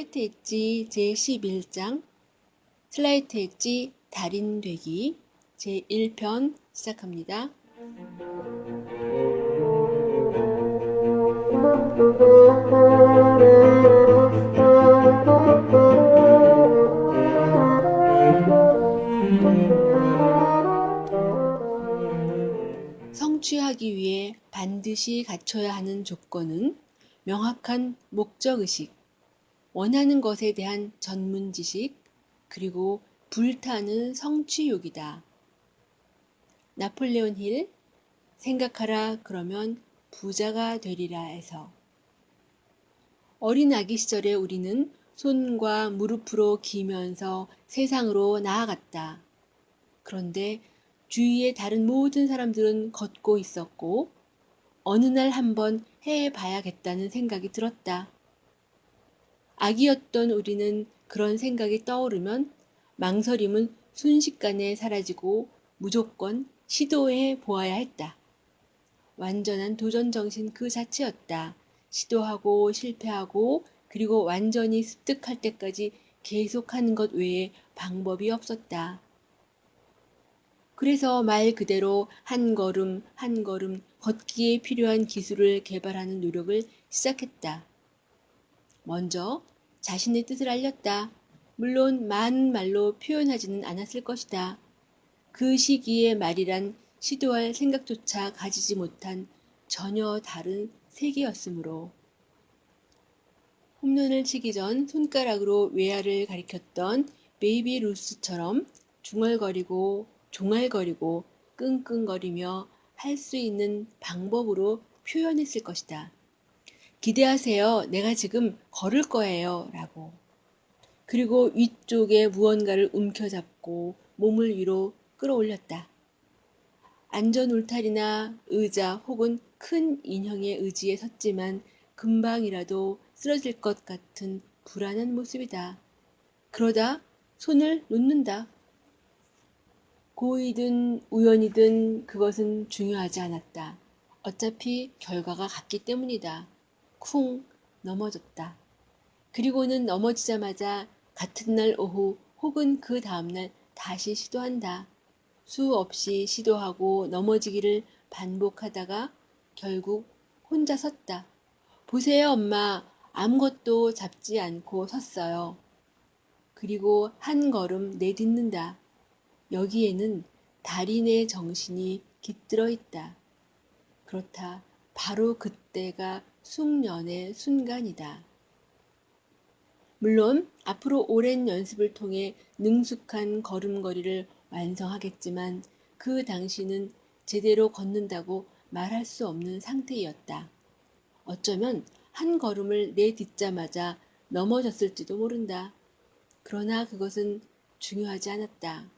슬라이트 엣지 제11장 슬라이트 엣지 달인 되기 제1편 시작합니다. 성취하기 위해 반드시 갖춰야 하는 조건은 명확한 목적의식, 원하는 것에 대한 전문 지식, 그리고 불타는 성취욕이다. 나폴레온 힐, 생각하라 그러면 부자가 되리라에서 어린 아기 시절에 우리는 손과 무릎으로 기면서 세상으로 나아갔다. 그런데 주위의 다른 모든 사람들은 걷고 있었고 어느 날 한번 해봐야겠다는 생각이 들었다. 아기였던 우리는 그런 생각이 떠오르면 망설임은 순식간에 사라지고 무조건 시도해 보아야 했다. 완전한 도전 정신 그 자체였다. 시도하고 실패하고 그리고 완전히 습득할 때까지 계속하는 것 외에 방법이 없었다. 그래서 말 그대로 한 걸음 한 걸음 걷기에 필요한 기술을 개발하는 노력을 시작했다. 먼저 자신의 뜻을 알렸다. 물론 많은 말로 표현하지는 않았을 것이다. 그 시기의 말이란 시도할 생각조차 가지지 못한 전혀 다른 세계였으므로. 홈런을 치기 전 손가락으로 외야를 가리켰던 베이비 루스처럼 중얼거리고 종알거리고 끙끙거리며 할 수 있는 방법으로 표현했을 것이다. 기대하세요. 내가 지금 걸을 거예요. 라고. 그리고 위쪽에 무언가를 움켜잡고 몸을 위로 끌어올렸다. 안전 울타리나 의자 혹은 큰 인형의 의지에 섰지만 금방이라도 쓰러질 것 같은 불안한 모습이다. 그러다 손을 놓는다. 고의든 우연이든 그것은 중요하지 않았다. 어차피 결과가 같기 때문이다. 쿵 넘어졌다. 그리고는 넘어지자마자 같은 날 오후 혹은 그 다음날 다시 시도한다. 수없이 시도하고 넘어지기를 반복하다가 결국 혼자 섰다. 보세요, 엄마. 아무것도 잡지 않고 섰어요. 그리고 한 걸음 내딛는다. 여기에는 달인의 정신이 깃들어 있다. 그렇다. 바로 그때가 숙련의 순간이다. 물론 앞으로 오랜 연습을 통해 능숙한 걸음걸이를 완성하겠지만 그 당시는 제대로 걷는다고 말할 수 없는 상태였다. 어쩌면 한 걸음을 내딛자마자 넘어졌을지도 모른다. 그러나 그것은 중요하지 않았다.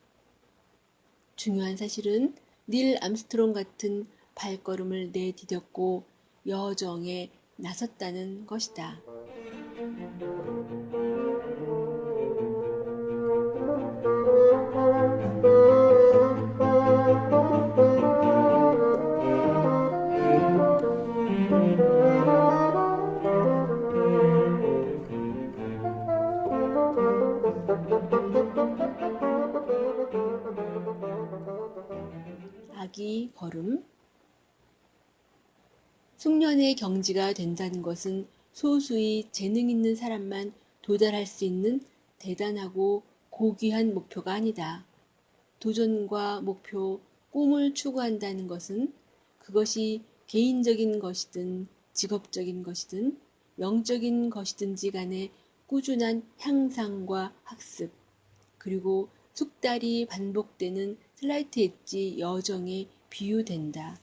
중요한 사실은 닐 암스트롱 같은 발걸음을 내디뎠고 여정에 나섰다는 것이다. 아기 걸음. 숙련의 경지가 된다는 것은 소수의 재능 있는 사람만 도달할 수 있는 대단하고 고귀한 목표가 아니다. 도전과 목표, 꿈을 추구한다는 것은 그것이 개인적인 것이든 직업적인 것이든 영적인 것이든지 간에 꾸준한 향상과 학습, 그리고 숙달이 반복되는 슬라이트 엣지 여정에 비유된다.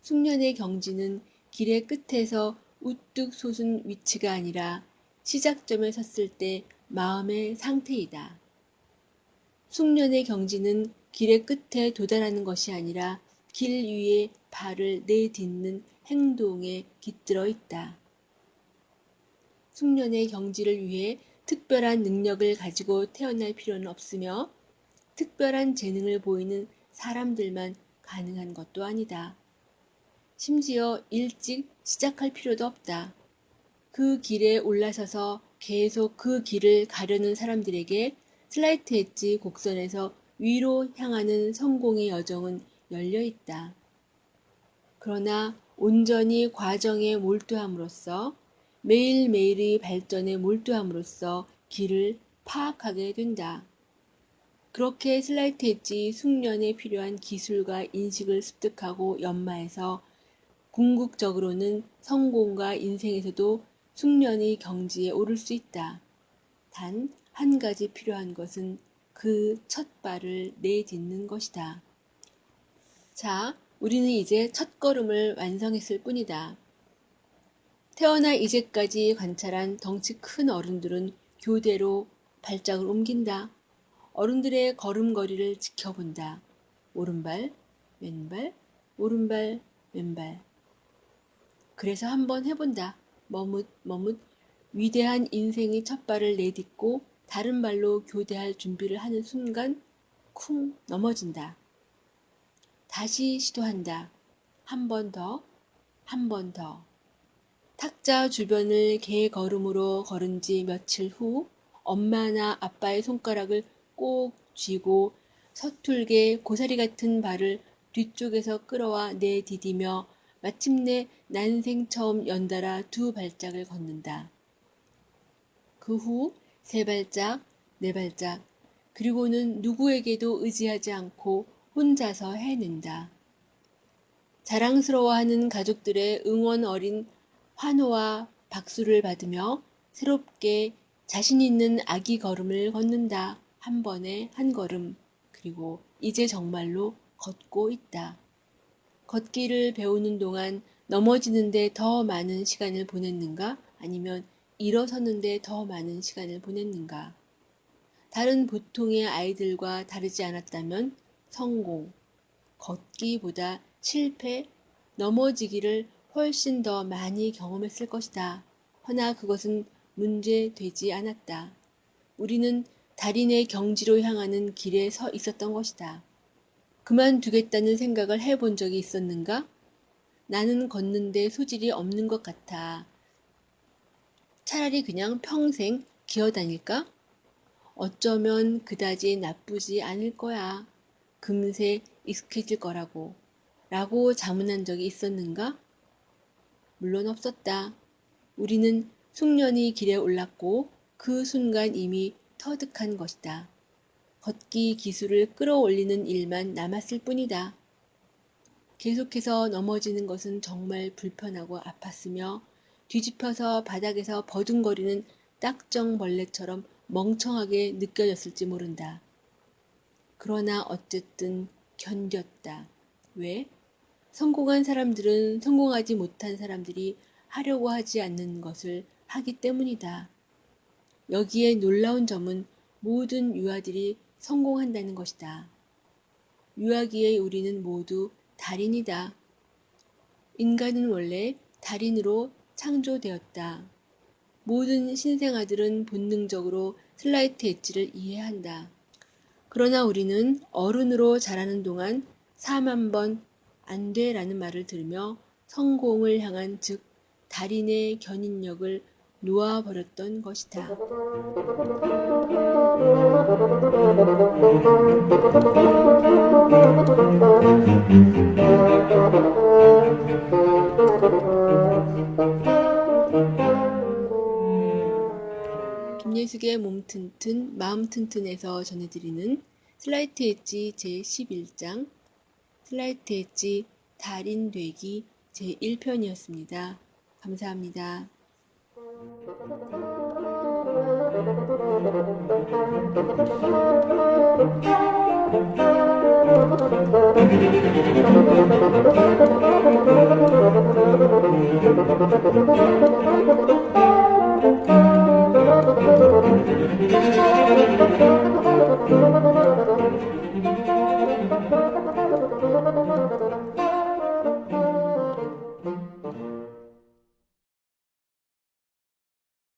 숙련의 경지는 길의 끝에서 우뚝 솟은 위치가 아니라 시작점에 섰을 때 마음의 상태이다. 숙련의 경지는 길의 끝에 도달하는 것이 아니라 길 위에 발을 내딛는 행동에 깃들어 있다. 숙련의 경지를 위해 특별한 능력을 가지고 태어날 필요는 없으며 특별한 재능을 보이는 사람들만 가능한 것도 아니다. 심지어 일찍 시작할 필요도 없다. 그 길에 올라서서 계속 그 길을 가려는 사람들에게 슬라이트 엣지 곡선에서 위로 향하는 성공의 여정은 열려 있다. 그러나 온전히 과정에 몰두함으로써 매일매일의 발전에 몰두함으로써 길을 파악하게 된다. 그렇게 슬라이트 엣지 숙련에 필요한 기술과 인식을 습득하고 연마해서 궁극적으로는 성공과 인생에서도 숙련의 경지에 오를 수 있다. 단 한 가지 필요한 것은 그 첫 발을 내딛는 것이다. 자, 우리는 이제 첫걸음을 완성했을 뿐이다. 태어나 이제까지 관찰한 덩치 큰 어른들은 교대로 발짝을 옮긴다. 어른들의 걸음걸이를 지켜본다. 오른발, 왼발, 오른발, 왼발. 그래서 한번 해본다. 머뭇 위대한 인생의 첫 발을 내딛고 다른 발로 교대할 준비를 하는 순간 쿵 넘어진다. 다시 시도한다. 한 번 더, 한 번 더. 탁자 주변을 개걸음으로 걸은 지 며칠 후 엄마나 아빠의 손가락을 꼭 쥐고 서툴게 고사리 같은 발을 뒤쪽에서 끌어와 내디디며 마침내 난생 처음 연달아 두 발짝을 걷는다. 그 후 세 발짝, 네 발짝, 그리고는 누구에게도 의지하지 않고 혼자서 해낸다. 자랑스러워하는 가족들의 응원 어린 환호와 박수를 받으며 새롭게 자신 있는 아기 걸음을 걷는다. 한 번에 한 걸음. 그리고 이제 정말로 걷고 있다. 걷기를 배우는 동안 넘어지는데 더 많은 시간을 보냈는가? 아니면 일어서는데 더 많은 시간을 보냈는가? 다른 보통의 아이들과 다르지 않았다면 성공, 걷기보다 실패, 넘어지기를 훨씬 더 많이 경험했을 것이다. 허나 그것은 문제되지 않았다. 우리는 달인의 경지로 향하는 길에 서 있었던 것이다. 그만두겠다는 생각을 해본 적이 있었는가? 나는 걷는데 소질이 없는 것 같아. 차라리 그냥 평생 기어다닐까? 어쩌면 그다지 나쁘지 않을 거야. 금세 익숙해질 거라고. 라고 자문한 적이 있었는가? 물론 없었다. 우리는 숙련의 길에 올랐고 그 순간 이미 터득한 것이다. 걷기 기술을 끌어올리는 일만 남았을 뿐이다. 계속해서 넘어지는 것은 정말 불편하고 아팠으며 뒤집혀서 바닥에서 버둥거리는 딱정벌레처럼 멍청하게 느껴졌을지 모른다. 그러나 어쨌든 견뎠다. 왜? 성공한 사람들은 성공하지 못한 사람들이 하려고 하지 않는 것을 하기 때문이다. 여기에 놀라운 점은 모든 유아들이 성공한다는 것이다. 유아기의 우리는 모두 달인이다. 인간은 원래 달인으로 창조되었다. 모든 신생아들은 본능적으로 슬라이트 엣지를 이해한다. 그러나 우리는 어른으로 자라는 동안 4만 번 안 돼라는 말을 들으며 성공을 향한 즉 달인의 견인력을 놓아버렸던 것이다. 김예숙의 몸 튼튼 마음 튼튼에서 전해드리는 슬라이트 엣지 제11장 슬라이트 엣지 달인 되기 제1편이었습니다. 감사합니다.